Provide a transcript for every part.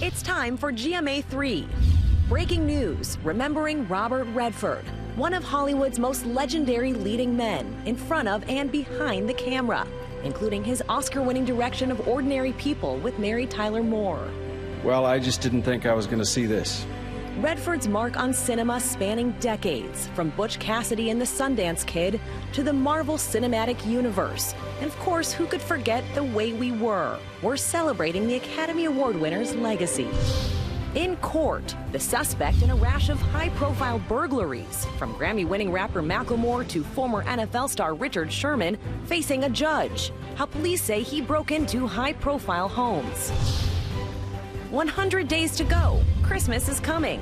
It's time for GMA3. Breaking news, remembering Robert Redford, one of Hollywood's most legendary leading men, in front of and behind the camera, including his Oscar-winning direction of Ordinary People with Mary Tyler Moore. Well, I just didn't think I was going to see this. Redford's mark on cinema spanning decades, from Butch Cassidy and the Sundance Kid to the Marvel Cinematic Universe. And of course, who could forget The Way We Were? We're celebrating the Academy Award winner's legacy. In court, the suspect in a rash of high-profile burglaries, from Grammy-winning rapper Macklemore to former NFL star Richard Sherman, facing a judge. How police say he broke into high-profile homes. 100 days to go. Christmas is coming.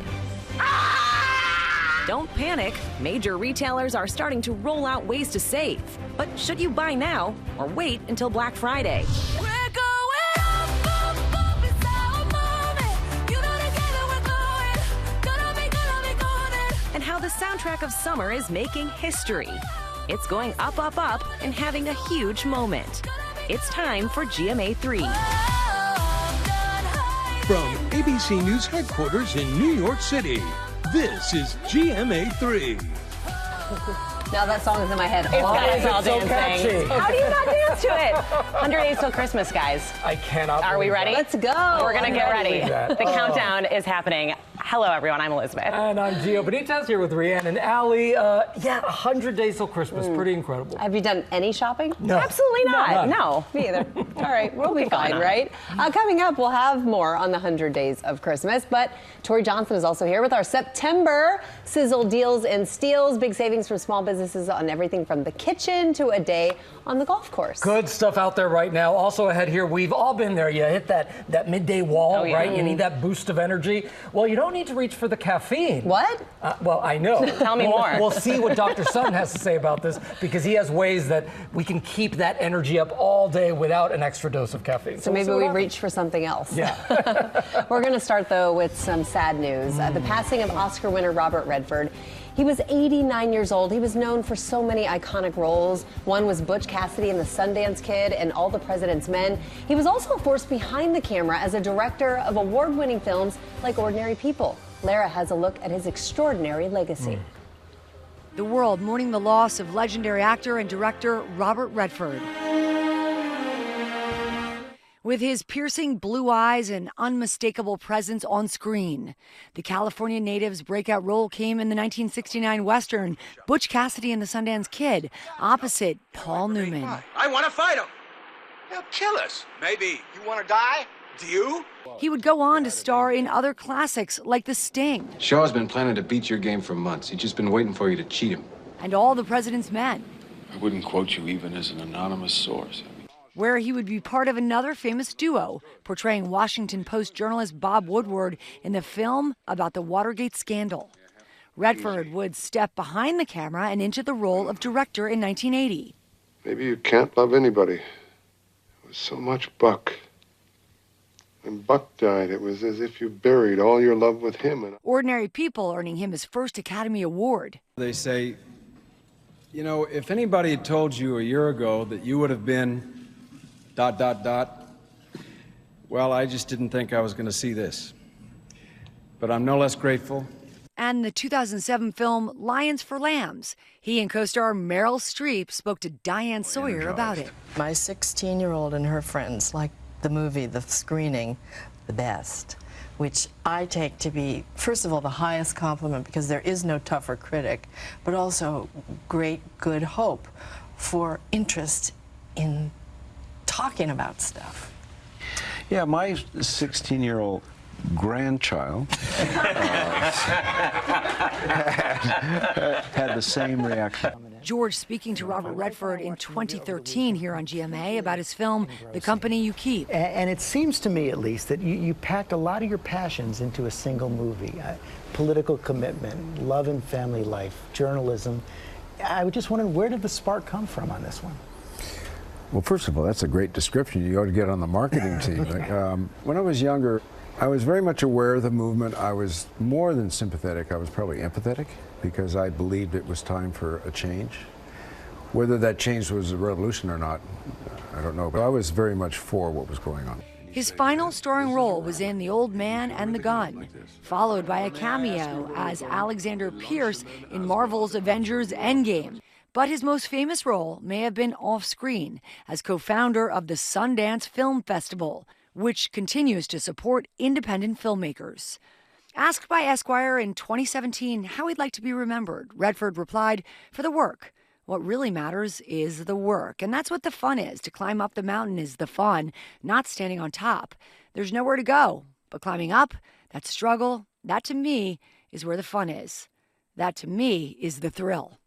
Don't panic. Major retailers are starting to roll out ways to save. But should you buy now or wait until Black Friday? And how the soundtrack of summer is making history. It's going up, up, up, and having a huge moment. It's time for GMA3. From ABC News headquarters in New York City, this is GMA3. Now that song is in my head. It's all dancing. catchy. How do you not dance to it? 100 days till Christmas, guys. I cannot. Are we ready? Let's go. We're going to get ready. That. The countdown is happening. Hello, everyone. I'm Elizabeth. And I'm Gio Benitez here with Rhiannon and Allie. 100 days till Christmas. Pretty incredible. Have you done any shopping? No. Absolutely not. No, me either. All right, we'll be fine, right? Coming up, we'll have more on the 100 days of Christmas. But Tori Johnson is also here with our September Sizzle Deals and Steals. Big savings for small businesses on everything from the kitchen to a day on the golf course. Good stuff out there right now. Also ahead here, we've all been there. You hit that midday wall, right? You need that boost of energy. Well, you don't need to reach for the caffeine. What? Well, I know. Tell me more. We'll see what Dr. Sutton has to say about this, because he has ways that we can keep that energy up all day without an extra dose of caffeine. So maybe we reach for something else. Yeah. We're going to start, though, with some sad news. The passing of Oscar winner Robert Redford. He was 89 years old. He was known for so many iconic roles. One was Butch Cassidy in The Sundance Kid and All the President's Men. He was also a force behind the camera as a director of award-winning films like Ordinary People. Lara has a look at his extraordinary legacy. The world mourning the loss of legendary actor and director Robert Redford. With his piercing blue eyes and unmistakable presence on screen, the California native's breakout role came in the 1969 Western Butch Cassidy and the Sundance Kid, opposite Paul Newman. I want to fight him. He'll kill us. Maybe. You want to die? Do you? He would go on to star in other classics like The Sting. Shaw's been planning to beat your game for months. He's just been waiting for you to cheat him. And All the President's Men, I wouldn't quote you even as an anonymous source. where he would be part of another famous duo, portraying Washington Post journalist Bob Woodward in the film about the Watergate scandal. Redford would step behind the camera and into the role of director in 1980. Maybe you can't love anybody. It was so much Buck. When Buck died, it was as if you buried all your love with him. Ordinary People earning him his first Academy Award. They say, you know, if anybody had told you a year ago that you would have been ... well, I just didn't think I was going to see this. But I'm no less grateful. And the 2007 film Lions for Lambs. He and co-star Meryl Streep spoke to Diane Sawyer about it. My 16-year-old and her friends liked the movie, the screening, the best, which I take to be, first of all, the highest compliment, because there is no tougher critic, but also great good hope for interest in talking about stuff. Yeah, my 16-year-old grandchild had the same reaction. George speaking to Robert Redford in 2013 here on GMA about his film, The Company You Keep. And it seems to me, at least, that you packed a lot of your passions into a single movie. Political commitment, love and family life, journalism. I was just wondering, where did the spark come from on this one? Well, first of all, that's a great description. You ought to get on the marketing team. When I was younger, I was very much aware of the movement. I was more than sympathetic. I was probably empathetic, because I believed it was time for a change. Whether that change was a revolution or not, I don't know, but I was very much for what was going on. His final starring role was in The Old Man and the Gun, followed by a cameo as Alexander Pierce in Marvel's Avengers Endgame. But his most famous role may have been off-screen as co-founder of the Sundance Film Festival, which continues to support independent filmmakers. Asked by Esquire in 2017 how he'd like to be remembered, Redford replied, "For the work. What really matters is the work, and that's what the fun is. To climb up the mountain is the fun, not standing on top. There's nowhere to go, but climbing up, that struggle, that to me is where the fun is. That to me is the thrill."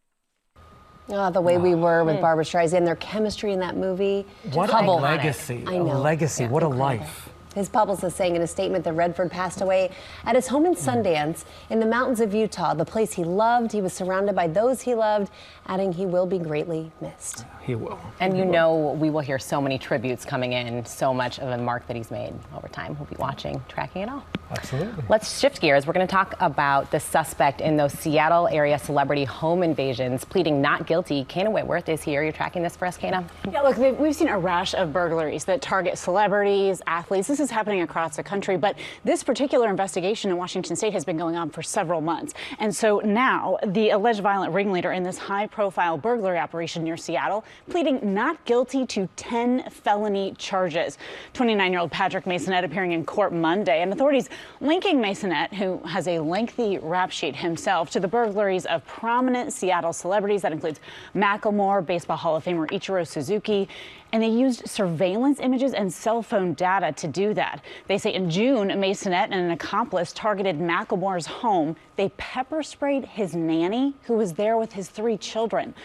Oh, the way we were with Barbra Streisand, their chemistry in that movie. What a legacy. I know. A legacy. Yeah, what a incredible. life. His publicist saying in a statement that Redford passed away at his home in Sundance in the mountains of Utah, the place he loved. He was surrounded by those he loved, adding he will be greatly missed. He will. And you know we will hear so many tributes coming in, so much of a mark that he's made over time. We'll be watching, tracking it all. Absolutely. Let's shift gears. We're going to talk about the suspect in those Seattle area celebrity home invasions, pleading not guilty. Kana Whitworth is here. You're tracking this for us, Kana? Yeah, look, we've seen a rash of burglaries that target celebrities, athletes. This is happening across the country, but this particular investigation in Washington State has been going on for several months. And so now the alleged violent ringleader in this high-profile burglary operation near Seattle pleading not guilty to 10 felony charges. 29-year-old Patrick Masonette appearing in court Monday, and authorities linking Masonette, who has a lengthy rap sheet himself, to the burglaries of prominent Seattle celebrities. That includes Macklemore, Baseball Hall of Famer Ichiro Suzuki, and they used surveillance images and cell phone data to do that. They say in June, Masonette and an accomplice targeted Macklemore's home. They pepper sprayed his nanny, who was there with his 3 children.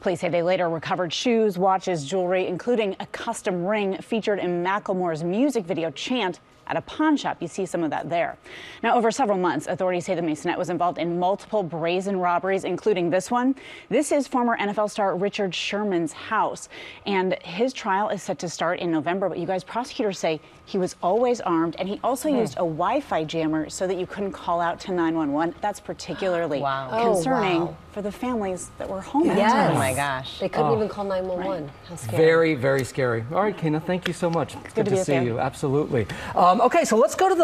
Police say they later recovered shoes, watches, jewelry, including a custom ring featured in Macklemore's music video Chant at a pawn shop. You see some of that there. Now, over several months, authorities say the Masonette was involved in multiple brazen robberies, including this one. This is former NFL star Richard Sherman's house, and his trial is set to start in November. But you guys, prosecutors say he was always armed, and he also used a Wi-Fi jammer so that you couldn't call out to 911. That's particularly concerning for the families that were home. Yes. Oh my gosh. They couldn't Oh. even call 911. How scary. Very, very scary. All right, Kana, thank you so much. It's good to be see with you. Absolutely. Okay, so let's go to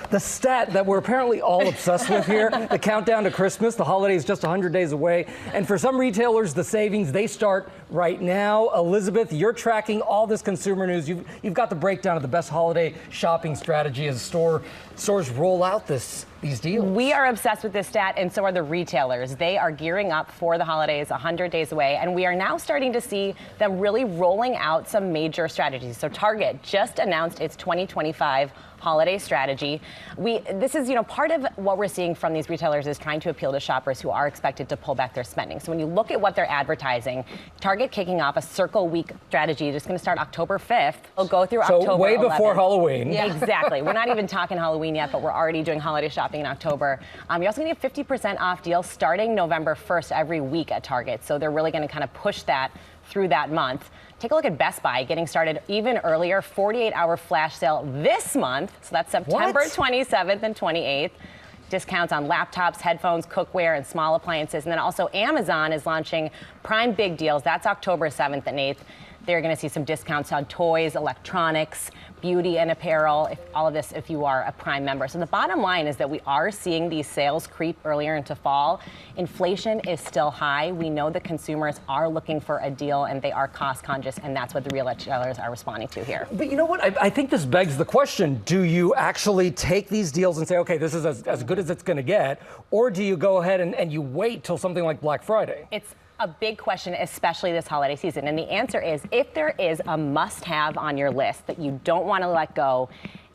the stat that we're apparently all obsessed with here. The countdown to Christmas. The holiday is just 100 days away. And for some retailers, the savings, they start right now. Elizabeth, you're tracking all this consumer news. You've got the breakdown of the best holiday shopping strategy as stores roll out these deals. We are obsessed with this stat, and so are the retailers. They are gearing up for the holidays, 100 days away, and we are now starting to see them really rolling out some major strategies. So Target just announced its 2025 holiday strategy. This is, part of what we're seeing from these retailers is trying to appeal to shoppers who are expected to pull back their spending. So when you look at what they're advertising, Target kicking off a Circle Week strategy, just going to start October 5th. It'll go through October 11th. So way before Halloween. Yeah. Exactly. We're not even talking Halloween yet, but we're already doing holiday shopping in October. You're also going to get 50% off deals starting November 1st every week at Target. So they're really going to kind of push that through that month. Take a look at Best Buy getting started even earlier, 48-hour flash sale this month. So that's September 27th and 28th. Discounts on laptops, headphones, cookware, and small appliances. And then also Amazon is launching Prime Big Deals. That's October 7th and 8th. They're going to see some discounts on toys, electronics, beauty and apparel, all of this if you are a Prime member. So the bottom line is that we are seeing these sales creep earlier into fall. Inflation is still high. We know the consumers are looking for a deal and they are cost conscious, and that's what the retailers are responding to here. But you know what? I think this begs the question, do you actually take these deals and say, okay, this is as good as it's going to get, or do you go ahead and you wait till something like Black Friday? It's a big question, especially this holiday season. And the answer is, if there is a must-have on your list that you don't want to let go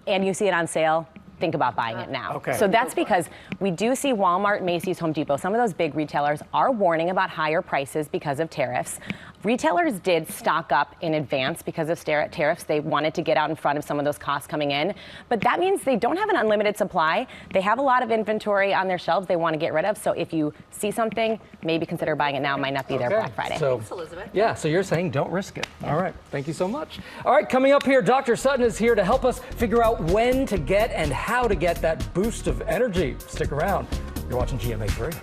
and you see it on sale, think about buying it now. Okay. So that's because we do see Walmart, Macy's, Home Depot, some of those big retailers are warning about higher prices because of tariffs. Retailers did stock up in advance because of tariffs. They wanted to get out in front of some of those costs coming in. But that means they don't have an unlimited supply. They have a lot of inventory on their shelves they want to get rid of. So if you see something, maybe consider buying it now. It might not be there Black Friday. So, thanks, Elizabeth. Yeah, so you're saying don't risk it. All right, thank you so much. All right, coming up here, Dr. Sutton is here to help us figure out when to get and how to get that boost of energy. Stick around. You're watching GMA3.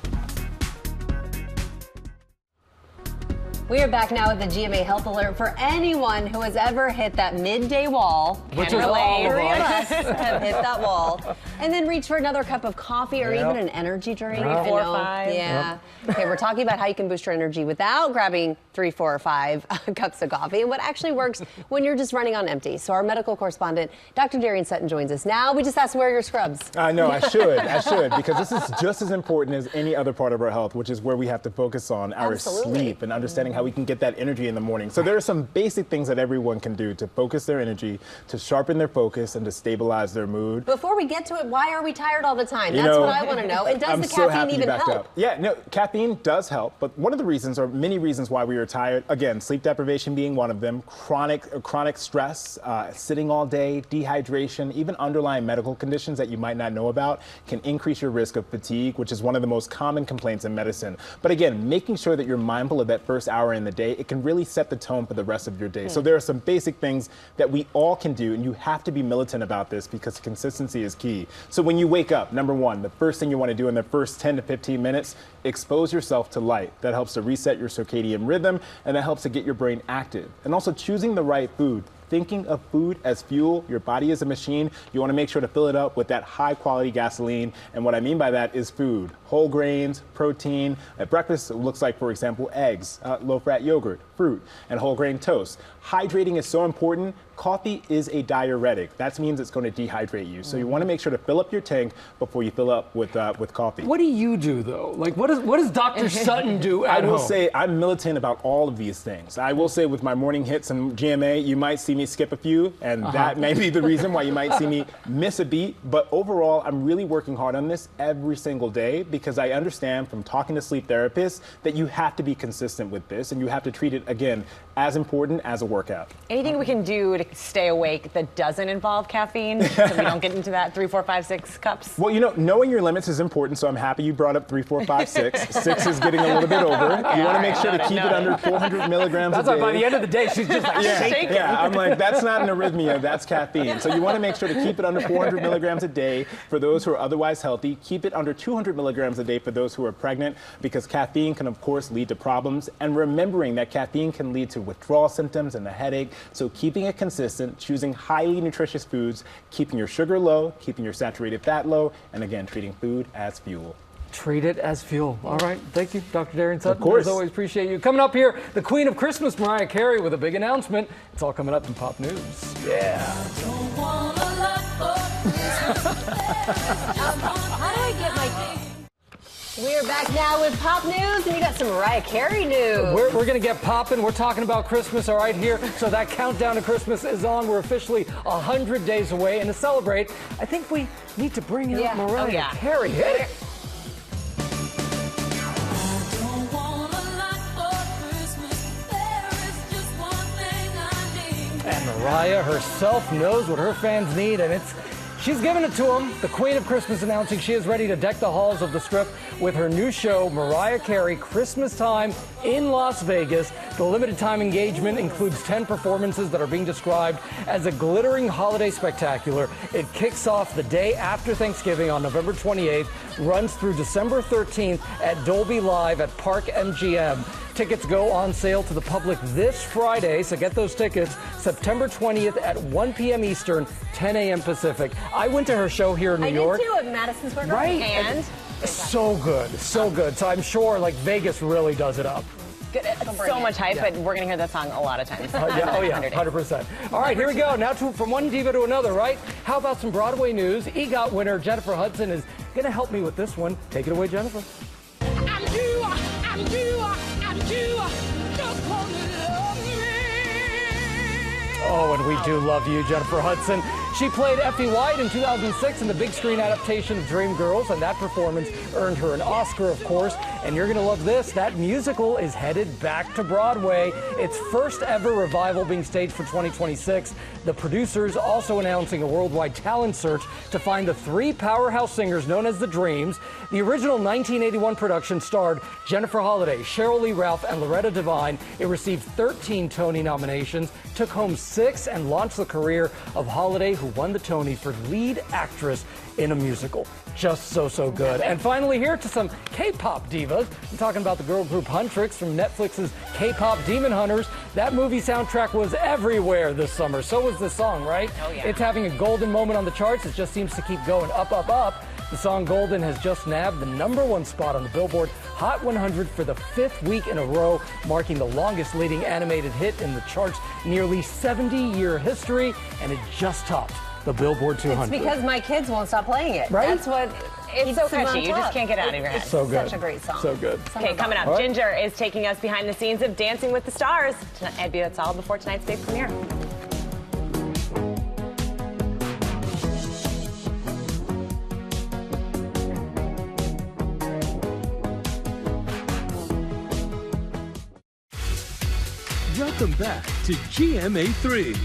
We are back now with the GMA Health Alert for anyone who has ever hit that midday wall. Which is all of us have hit that wall. And then reach for another cup of coffee or even an energy drink. 3, 4, 5. Yeah. Okay, we're talking about how you can boost your energy without grabbing 3, 4, or 5 cups of coffee and what actually works when you're just running on empty. So our medical correspondent, Dr. Darian Sutton, joins us now. We just asked, where are your scrubs? I know, I should, because this is just as important as any other part of our health, which is where we have to focus on our sleep and understanding how we can get that energy in the morning. So there are some basic things that everyone can do to focus their energy, to sharpen their focus, and to stabilize their mood. Before we get to it, why are we tired all the time? That's what I want to know. And does the caffeine even help? Yeah, no, caffeine does help, but one of the reasons, or many reasons why we are tired, again, sleep deprivation being one of them, chronic stress, sitting all day, dehydration, even underlying medical conditions that you might not know about can increase your risk of fatigue, which is one of the most common complaints in medicine. But again, making sure that you're mindful of that first hour in the day, it can really set the tone for the rest of your day. So there are some basic things that we all can do, and you have to be militant about this because consistency is key. So when you wake up, number one, the first thing you want to do in the first 10 to 15 minutes, expose yourself to light. That helps to reset your circadian rhythm, and that helps to get your brain active. And also choosing the right food. Thinking of food as fuel. Your body is a machine. You want to make sure to fill it up with that high quality gasoline. And what I mean by that is food. Whole grains, protein. At breakfast, it looks like, for example, eggs, low-fat yogurt, fruit, and whole grain toast. Hydrating is so important. Coffee is a diuretic. That means it's going to dehydrate you. So you want to make sure to fill up your tank before you fill up with coffee. What do you do, though? Like, what does Dr. Sutton do at home? I will say I'm militant about all of these things. I will say with my morning hits and GMA, you might see me skip a few, and that may be the reason why you might see me miss a beat. But overall, I'm really working hard on this every single day because I understand from talking to sleep therapists that you have to be consistent with this, and you have to treat it, again, as important as a workout. Anything we can do to stay awake that doesn't involve caffeine so we don't get into that 3, 4, 5, 6 cups? Well, you know, knowing your limits is important, so I'm happy you brought up 3, 4, 5, 6. 6 is getting a little bit over. You want to make sure to keep it under 400 milligrams a day. That's why by the end of the day, she's just like shaking. Yeah, I'm like, that's not an arrhythmia, that's caffeine. So you want to make sure to keep it under 400 milligrams a day for those who are otherwise healthy. Keep it under 200 milligrams a day for those who are pregnant, because caffeine can, of course, lead to problems. And remembering that caffeine can lead to withdrawal symptoms and a headache. So keeping it consistent, choosing highly nutritious foods, keeping your sugar low, keeping your saturated fat low, and again, treating food as fuel. Treat it as fuel. All right. Thank you, Dr. Darian Sutton. Of course. As always, appreciate you. Coming up here, the Queen of Christmas, Mariah Carey, with a big announcement. It's all coming up in Pop News. Yeah. We are back now with Pop News, and you got some Mariah Carey news. We're going to get popping. We're talking about Christmas, all right, here. So that countdown to Christmas is on. We're officially 100 days away. And to celebrate, I think we need to bring out Mariah Carey. Hit it. And Mariah herself knows what her fans need, and she's giving it to them. The Queen of Christmas announcing she is ready to deck the halls of the Strip with her new show, Mariah Carey, Christmastime in Las Vegas. The limited time engagement includes 10 performances that are being described as a glittering holiday spectacular. It kicks off the day after Thanksgiving on November 28th, runs through December 13th at Dolby Live at Park MGM. Tickets go on sale to the public this Friday, so get those tickets September 20th at 1 p.m. Eastern, 10 a.m. Pacific. I went to her show here in New York. I did too, at Madison Square Garden. Right. And so good, so good. So I'm sure like Vegas really does it up. Good. So much hype, but we're going to hear that song a lot of times. Yeah, 100%. All right, here we go. Now from one diva to another, right? How about some Broadway news? EGOT winner Jennifer Hudson is going to help me with this one. Take it away, Jennifer. Oh, and we do love you, Jennifer Hudson. She played Effie White in 2006 in the big screen adaptation of Dreamgirls, and that performance earned her an Oscar, of course. And you're going to love this. That musical is headed back to Broadway. Its first ever revival being staged for 2026. The producers also announcing a worldwide talent search to find the 3 powerhouse singers known as the Dreams. The original 1981 production starred Jennifer Holliday, Sheryl Lee Ralph, and Loretta Devine. It received 13 Tony nominations, took home 1986 and launched the career of Holiday, who won the Tony for lead actress in a musical. Just so good. And finally, here to some K-pop divas. I'm talking about the girl group Huntrix from Netflix's K-pop Demon Hunters. That movie soundtrack was everywhere this summer. So was this song, right? Oh, yeah. It's having a golden moment on the charts. It just seems to keep going up, up, up. The song Golden has just nabbed the #1 spot on the Billboard Hot 100 for the 5th week in a row, marking the longest leading animated hit in the chart's nearly 70-year history, and it just topped the Billboard 200. It's because my kids won't stop playing it. Right? That's what It's so catchy. You just can't get it out of your head. It's so good. Such a great song. So good. Okay, coming up, All right. Ginger is taking us behind the scenes of Dancing with the Stars. That's all before tonight's big premiere. Welcome back to GMA3.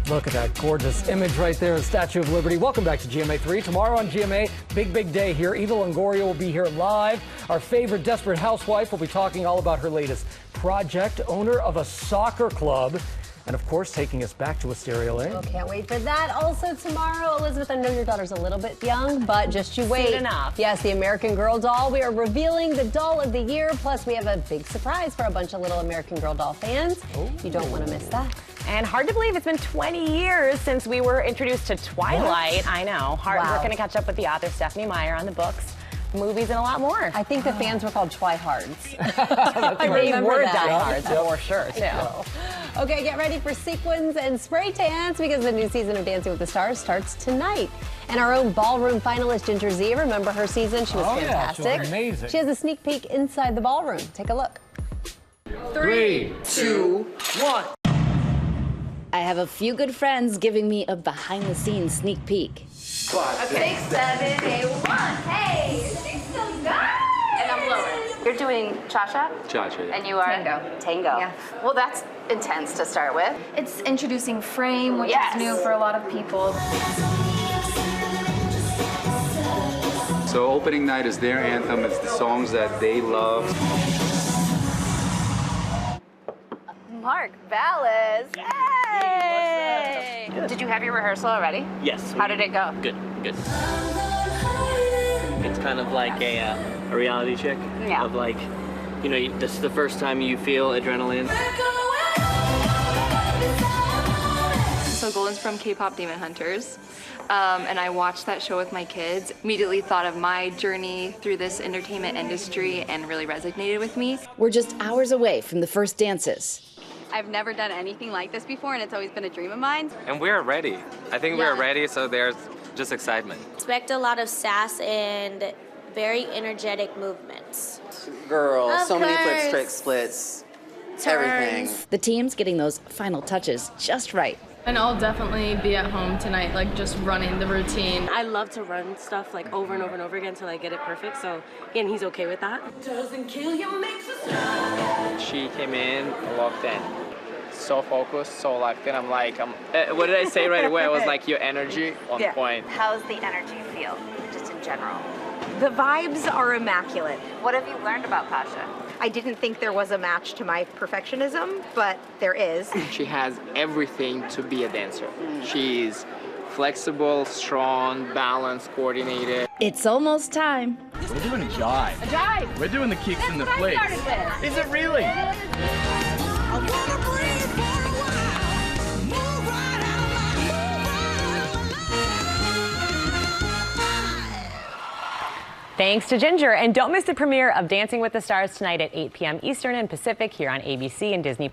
Look at that gorgeous image right there, the Statue of Liberty. Welcome back to GMA3. Tomorrow on GMA, big day here. Eva Longoria will be here live. Our favorite desperate housewife will be talking all about her latest project, owner of a soccer club. And of course, taking us back to Wisteria Lane. Oh, can't wait for that. Also tomorrow, Elizabeth, I know your daughter's a little bit young, but just you wait. Soon enough. Yes, the American Girl doll. We are revealing the doll of the year. Plus, we have a big surprise for a bunch of little American Girl doll fans. Oh. You don't want to miss that. And hard to believe it's been 20 years since we were introduced to Twilight. What? I know. We're going to catch up with the author, Stephanie Meyer, on the books, movies, and a lot more. I think the fans were called Twihards. They were diehards, Yep. for sure, too. Okay, get ready for sequins and spray tans because the new season of Dancing with the Stars starts tonight. And our own ballroom finalist, Ginger Z, remember her season? She was fantastic. Yeah, she was amazing. She has a sneak peek inside the ballroom. Take a look. 3, 2, 1. I have a few good friends giving me a behind-the-scenes sneak peek. 5, 6, 7, 8, 1. Hey, she's so good. And I'm lower. You're doing cha-cha? Cha-cha, yeah. And you are? Tango. Tango. Yeah. Well, that's intense to start with. It's introducing frame, which is new for a lot of people. So opening night is their anthem. It's the songs that they love. Mark Ballas. Hey! Did you have your rehearsal already? Yes. How did it go? Good. It's kind of like a reality check. Yeah. Of like, you know, this is the first time you feel adrenaline. So Golden's from K-pop Demon Hunters. And I watched that show with my kids. Immediately thought of my journey through this entertainment industry and really resonated with me. We're just hours away from the first dances. I've never done anything like this before, and it's always been a dream of mine. And we're ready. I think we're ready, so there's just excitement. Expect a lot of sass and very energetic movements. Girl, so many flips, tricks, splits, everything. The team's getting those final touches just right. And I'll definitely be at home tonight, like just running the routine. I love to run stuff like over and over and over again until I get it perfect. So again, he's okay with that. Doesn't kill you, makes us strong. She came in, walked in, so focused, so locked in. I'm like, what did I say right away? I was like, your energy on point. How's the energy feel, just in general? The vibes are immaculate. What have you learned about Pasha? I didn't think there was a match to my perfectionism, but there is. She has everything to be a dancer. She's flexible, strong, balanced, coordinated. It's almost time. We're doing a jive. A jive? We're doing the kicks That's in the what place. I started with. Is it really? I wanna breathe for a while. Move right Thanks to Ginger. And don't miss the premiere of Dancing with the Stars tonight at 8 p.m. Eastern and Pacific here on ABC and Disney+.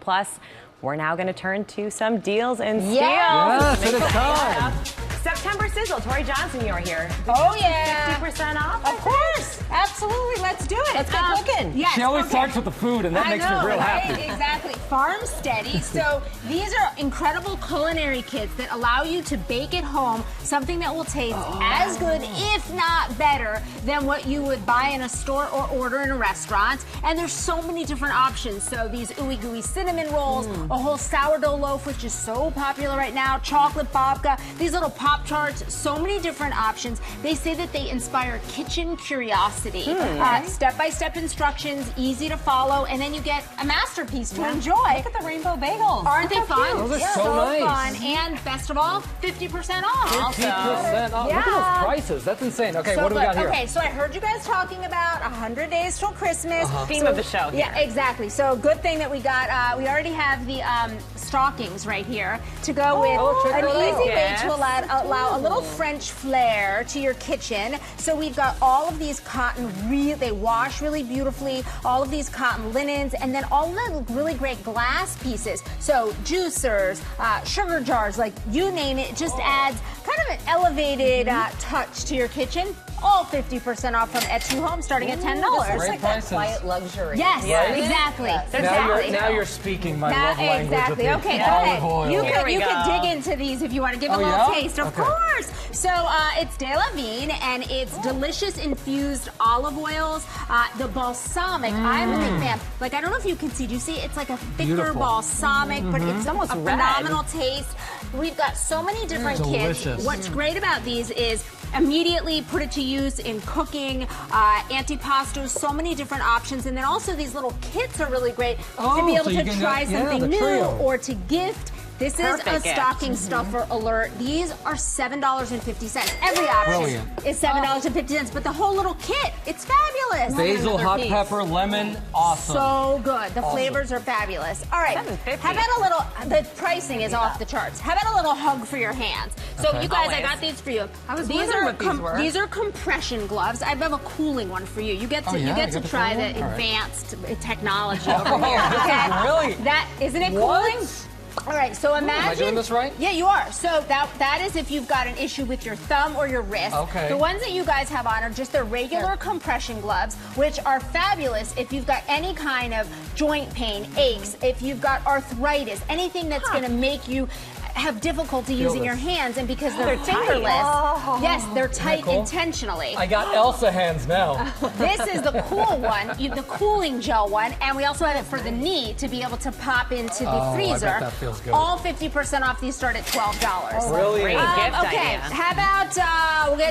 We're now going to turn to some deals and steals. Yes, it is time. September sizzle. Tori Johnson, you're here. Oh, yeah. 50% off? Of course. Absolutely. Let's do it. Let's get cooking. Yes. She always starts with the food, and that makes me real happy. Exactly. Farm Steady. So these are incredible culinary kits that allow you to bake at home something that will taste as good, if not better, than what you would buy in a store or order in a restaurant. And there's so many different options. So these ooey gooey cinnamon rolls, a whole sourdough loaf, which is so popular right now, chocolate babka, these little Pop-Tarts, so many different options. They say that they inspire kitchen curiosity. Step-by-step instructions, easy to follow, and then you get a masterpiece to enjoy. Look at the rainbow bagels. Aren't they fun? Those are so nice. Fun. And best of all, 50% off. 50% off. Look at those prices. That's insane. Okay, what do we got here? Okay, so I heard you guys talking about 100 days till Christmas. Theme of the show here. Yeah, exactly. So good thing that we got, we already have the stockings right here to go with an easy way to allow a little French flair to your kitchen. So we've got all of these cotton, they wash really beautifully, all of these cotton linens, and then all of the really great glass pieces. So juicers, sugar jars, like you name it, just adds kind of an elevated touch to your kitchen. All 50% off from Et2 Home, starting at $10. It's like that quiet luxury. Yes, exactly. Yes. Now you're speaking my love language. Exactly. Of the Okay, go olive ahead. oil. You could dig into these if you want to give a little taste. Of course. So it's De La Vigne, and it's delicious infused olive oils. The balsamic, I'm a big fan. Like, I don't know if you can see. Do you see? It's like a thicker balsamic, but it's almost a phenomenal taste. We've got so many different kits. What's great about these is immediately put it to use in cooking, antipastos, so many different options. And then also these little kits are really great to be able to try something new or to gift. This is a stocking stuffer alert. These are $7.50. Every option is $7.50, but the whole little kit, it's fabulous. Basil, hot pepper, lemon, awesome. So good. The flavors are fabulous. All right. How about a little, the pricing is off the charts. How about a little hug for your hands? So you guys, I got these for you. These are compression gloves. I have a cooling one for you. You get to try the advanced technology over here. Okay? Really? Isn't it cooling? All right, so imagine. Am I doing this right? Yeah, you are. So that is if you've got an issue with your thumb or your wrist. Okay. The ones that you guys have on are just the regular compression gloves, which are fabulous if you've got any kind of joint pain, aches, if you've got arthritis, anything that's going to make you have difficulty using your hands, and because they're fingerless, yes, they're tight intentionally. I got Elsa hands now. This is the cool one, the cooling gel one, and we also have it for the knee to be able to pop into the freezer. I bet that feels good. All 50% off. These start at $12. Really? Great gift idea. How about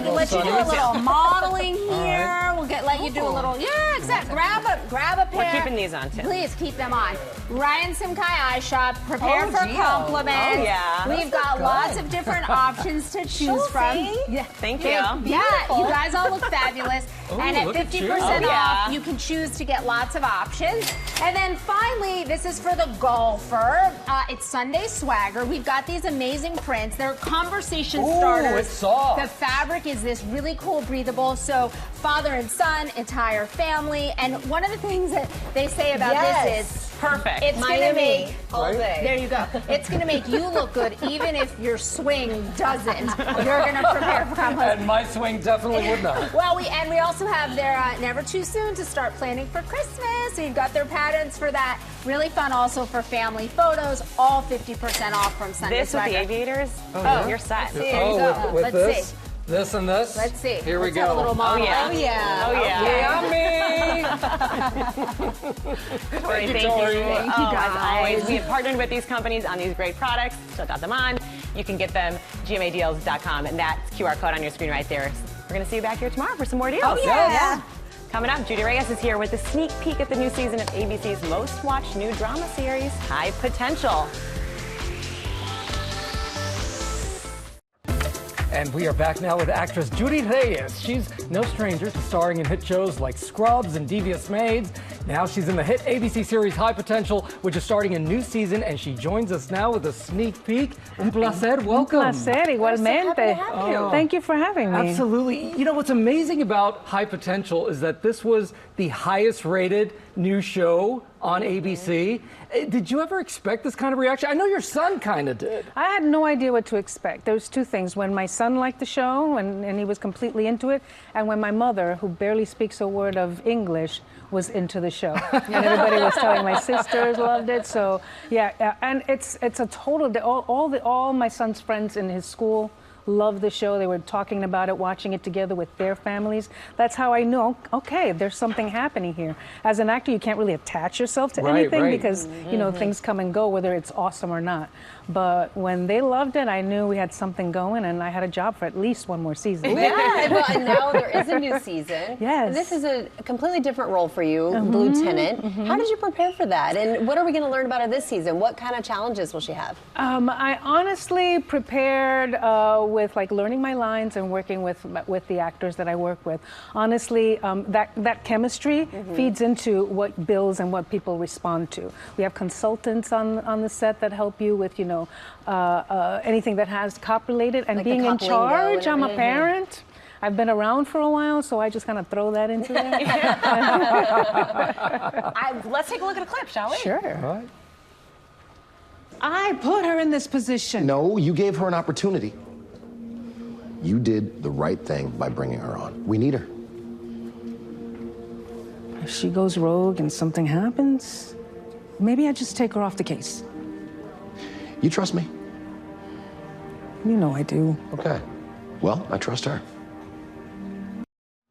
we'll let you do a little modeling here. We'll let you do a little exactly. Grab a pair. We're keeping these on too. Please keep them on. Ryan Simkai Eye Shop. Prepare for compliments. Oh yeah. We've got lots of different options to choose from. Yeah. Thank you. Yeah, you guys all look fabulous. And at 50% off, you can choose to get lots of options. And then finally, this is for the golfer. It's Sunday Swagger. We've got these amazing prints. They're conversation starters. It's soft. The fabric is this really cool, breathable. So father and son, entire family. And one of the things that they say about this is perfect. It's going to make all day. There you go. It's going to make you look good, even if your swing doesn't. You're going to prepare for compliments. And my swing definitely would not. Well, we also have their Never Too Soon to start planning for Christmas. So you've got their patterns for that. Really fun also for family photos. All 50% off from Sunday This with the aviators. You're set. There you go. With Let's this? see. This and this? Let's see. Here we Let's go. have a little model. Oh yeah. Yummy! Tori, thank you. Thank you, guys. As always, we have partnered with these companies on these great products. Still got them on. You can get them GMAdeals.com, and that QR code on your screen right there. We're going to see you back here tomorrow for some more deals. Oh yeah. Coming up, Judy Reyes is here with a sneak peek at the new season of ABC's most watched new drama series, High Potential. And we are back now with actress Judy Reyes. She's no stranger to starring in hit shows like Scrubs and Devious Maids. Now she's in the hit ABC series High Potential, which is starting a new season, and she joins us now with a sneak peek. Un placer, welcome. Un placer, igualmente. Thank you for having me. Absolutely. You know, what's amazing about High Potential is that this was the highest rated new show on ABC. Did you ever expect this kind of reaction? I know your son kind of did. I had no idea what to expect. There was two things. When my son liked the show and he was completely into it, and when my mother, who barely speaks a word of English, was into the show. And everybody was telling my sisters loved it. So yeah, and it's a total, all my son's friends in his school loved the show. They were talking about it, watching it together with their families. That's how I knew, okay, there's something happening here. As an actor, you can't really attach yourself to anything because, you know, things come and go, whether it's awesome or not. But when they loved it, I knew we had something going, and I had a job for at least one more season. Yeah, well, and now there is a new season. Yes. And this is a completely different role for you, Lieutenant. How did you prepare for that? And what are we going to learn about her this season? What kind of challenges will she have? I honestly prepared with like learning my lines and working with the actors that I work with. Honestly, that chemistry feeds into what builds and what people respond to. We have consultants on the set that help you with, you know, anything that has cop related, and like being in charge. I'm a parent. I've been around for a while, so I just kind of throw that into there. Let's take a look at a clip, shall we? Sure. All right. I put her in this position. No, you gave her an opportunity. You did the right thing by bringing her on. We need her. If she goes rogue and something happens, maybe I just take her off the case. You trust me? You know I do. Okay. Well, I trust her.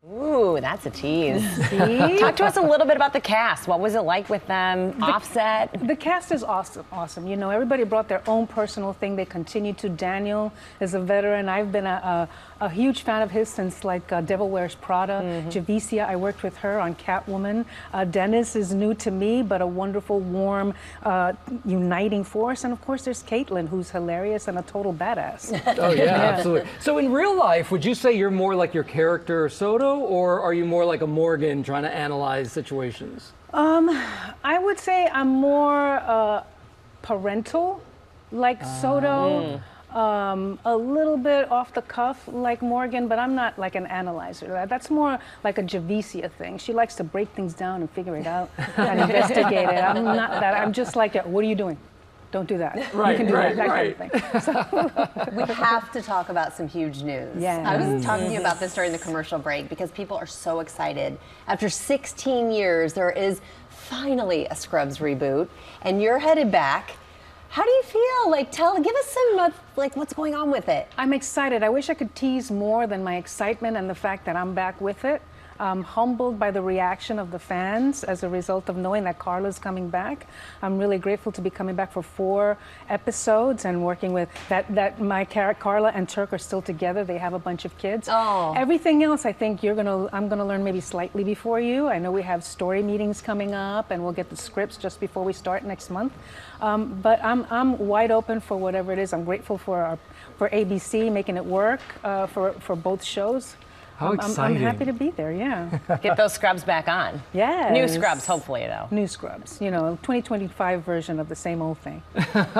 Ooh, that's a tease. See? Talk to us a little bit about the cast. What was it like with them offset? The cast is awesome. You know, everybody brought their own personal thing. They continue to. Daniel is a veteran. I've been a huge fan of his since like Devil Wears Prada. Javicia, I worked with her on Catwoman. Dennis is new to me, but a wonderful, warm, uniting force. And of course, there's Caitlin, who's hilarious and a total badass. Oh yeah, absolutely. So in real life, would you say you're more like your character Soto, or are you more like a Morgan trying to analyze situations? I would say I'm more parental, like Soto. A little bit off the cuff like Morgan, but I'm not like an analyzer. That's more like a Javicia thing. She likes to break things down and figure it out and investigate it. I'm not that. I'm just like, what are you doing? Don't do that. Right, you can do right, that right. kind of thing. So. We have to talk about some huge news. Yes. I was talking to you about this during the commercial break because people are so excited. After 16 years, there is finally a Scrubs reboot, and you're headed back. How do you feel? Like, give us some, like, what's going on with it? I'm excited. I wish I could tease more than my excitement and the fact that I'm back with it. I'm humbled by the reaction of the fans as a result of knowing that Carla's coming back. I'm really grateful to be coming back for 4 episodes and working with that my character Carla and Turk are still together. They have a bunch of kids. Oh. Everything else, I think I'm gonna learn maybe slightly before you. I know we have story meetings coming up, and we'll get the scripts just before we start next month. But I'm wide open for whatever it is. I'm grateful for ABC making it work for both shows. How exciting. I'm happy to be there, yeah. Get those Scrubs back on. Yes. New Scrubs, hopefully, though. New Scrubs, 2025 version of the same old thing.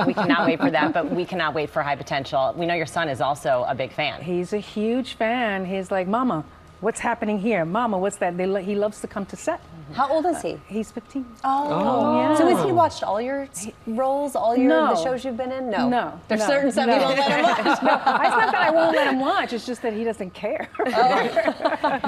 We cannot wait for that, but we cannot wait for High Potential. We know your son is also a big fan. He's a huge fan. He's like, Mama, what's happening here? Mama, what's that? He loves to come to set. How old is he? He's 15. Oh. Yeah. So has he watched all your roles, the shows you've been in? No. No. There's certain stuff you won't let him watch. It's not that I won't let him watch. It's just that he doesn't care.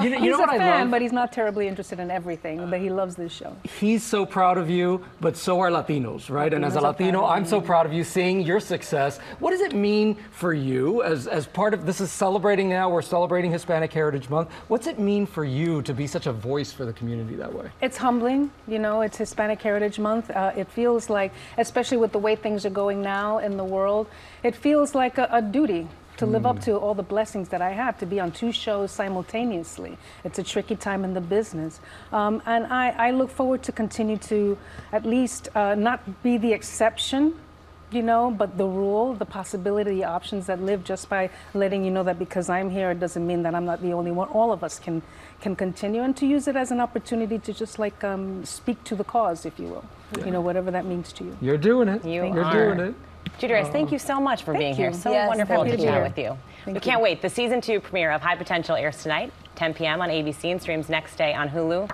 You He's know what a I fan, love? but he's not terribly interested in everything. But he loves this show. He's so proud of you, but so are Latinos, right? And as a Latino, I'm so proud of you seeing your success. What does it mean for you as part of this is celebrating now? We're celebrating Hispanic Heritage Month. What's it mean for you to be such a voice for the community that way? It's humbling. It's Hispanic Heritage Month. It feels like, especially with the way things are going now in the world, it feels like a duty to live up to all the blessings that I have, to be on 2 shows simultaneously. It's a tricky time in the business. And I look forward to continue to at least not be the exception, but the rule, the possibility, the options that live, just by letting you know that because I'm here, it doesn't mean that I'm not the only one. All of us can continue, and to use it as an opportunity to just like speak to the cause, if you will, whatever that means to you. You're doing it. You're doing it. Judy Reyes, thank you so much for being here. So wonderful to chat with you. We can't wait. The season 2 premiere of High Potential airs tonight, 10 p.m. on ABC and streams next day on Hulu.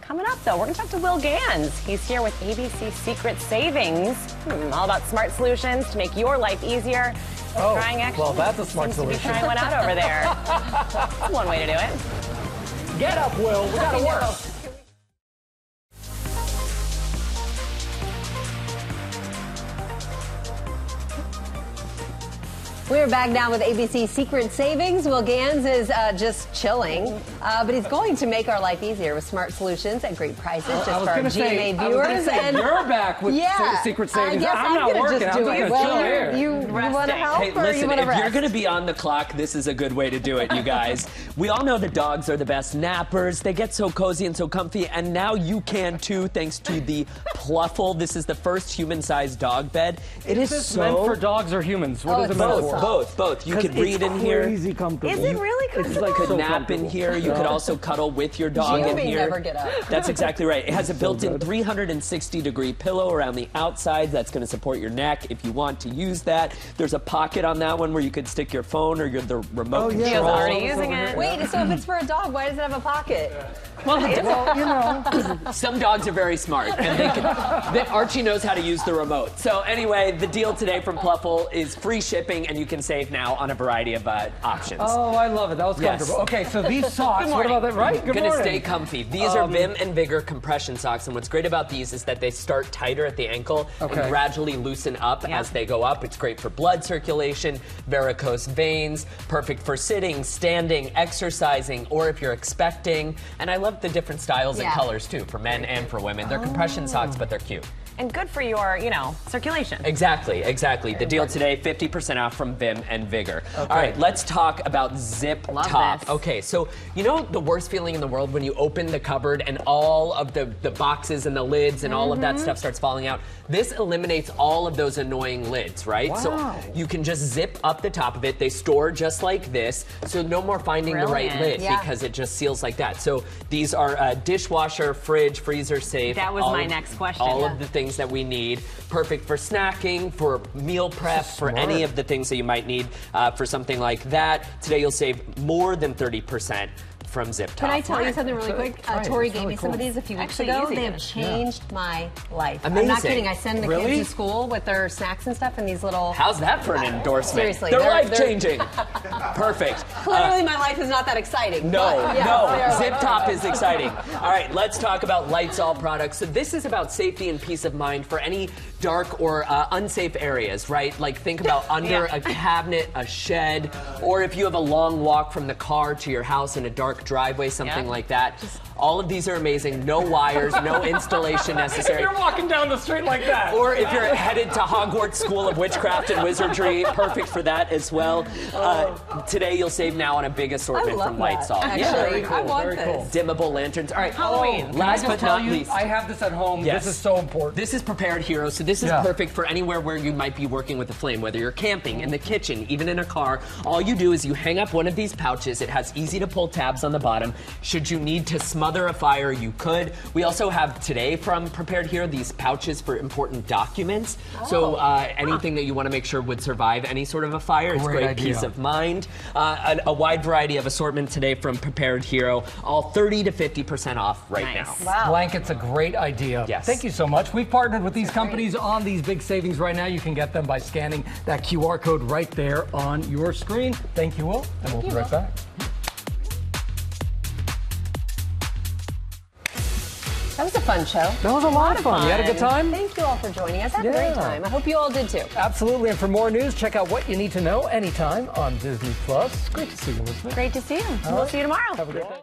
Coming up, though, we're going to talk to Will Gans. He's here with ABC Secret Savings, all about smart solutions to make your life easier. Trying actually. Well, that's a smart solution. Trying one out over there. That's one way to do it. Get up, Will. We got to work. We're back now with ABC Secret Savings. Will Gans is just chilling, but he's going to make our life easier with smart solutions at great prices just for our GMA viewers. And you're back with Secret Savings. I guess I'm not working. Just I'm do going it. to chill here. You want to help Hey, or listen, you want to if rest? you're going to be on the clock, this is a good way to do it, you guys. We all know the dogs are the best nappers. They get so cozy and so comfy, and now you can too, thanks to the Pluffle. This is the first human-sized dog bed. It is this so meant for dogs or humans? What is it meant for? Both. You could read in here. Crazy comfortable. Is it really comfortable? You could nap in here. You could also cuddle with your dog in here. Never get up. That's exactly right. It has a built-in 360-degree pillow around the outside that's going to support your neck if you want to use that. There's a pocket on that one where you could stick your phone or the remote control. He was already using it. Wait, so if it's for a dog, why does it have a pocket? Well, you know, some dogs are very smart, and Archie knows how to use the remote. So anyway, the deal today from Pluffle is free shipping, and you can save now on a variety of options. Oh, I love it. That was comfortable. Okay, so these socks, what about that? Right? Good morning. Gonna stay comfy. These are Vim and Vigor compression socks, and what's great about these is that they start tighter at the ankle and gradually loosen up as they go up. It's great for blood circulation, varicose veins, perfect for sitting, standing, exercising, or if you're expecting. And I love the different styles and colors too, for men and for women. They're compression socks, but they're cute. And good for your, circulation. Exactly. The deal today, 50% off from Vim and Vigor. All right, let's talk about Zip Top. This. Okay, so you know the worst feeling in the world when you open the cupboard and all of the boxes and the lids and all of that stuff starts falling out? This eliminates all of those annoying lids, right? Wow. So you can just zip up the top of it. They store just like this, so no more finding the right lid because it just seals like that. So these are dishwasher, fridge, freezer safe. That was my next question. All of the things that we need. Perfect for snacking, for meal prep, for any of the things that you might need for something like that. Today you'll save more than 30% from Zip Top. Can I tell you something really quick? Tori gave me some of these a few weeks ago. They have changed my life. Amazing. I'm not kidding. I send the kids to school with their snacks and stuff and these little... How's that for an endorsement? Seriously. They're life-changing. Perfect. Clearly my life is not that exciting. No. Zip Top is exciting. All right, let's talk about Lysol products. So this is about safety and peace of mind for any dark or unsafe areas, right? Like think about under a cabinet, a shed, or if you have a long walk from the car to your house in a dark driveway, something like that. All of these are amazing. No wires, no installation necessary. If you're walking down the street like that. Or if you're headed to Hogwarts School of Witchcraft and Wizardry, perfect for that as well. Today you'll save now on a big assortment from Lysol. Actually, I want this. Dimmable lanterns. All right, Halloween. Last but not least. I have this at home. This is so important. This is Prepared Hero, so this is perfect for anywhere where you might be working with a flame, whether you're camping, in the kitchen, even in a car. All you do is you hang up one of these pouches. It has easy to pull tabs on the bottom. Should you need to smother a fire, you could. We also have today from Prepared Hero these pouches for important documents. So anything that you want to make sure would survive any sort of a fire. It's great peace of mind. A wide variety of assortment today from Prepared Hero. All 30 to 50% off right now. Wow. Blanket's a great idea. Yes. Thank you so much. We've partnered with these companies on these big savings right now. You can get them by scanning that QR code right there on your screen. Thank you, Will, and we'll be right back. That was a fun show. That was a lot of fun. You had a good time? Thank you all for joining us. I had a great time. I hope you all did too. Absolutely. And for more news, check out What You Need to Know anytime on Disney+. Great to see you, Elizabeth. Great to see you. We'll see you tomorrow. Have a good day.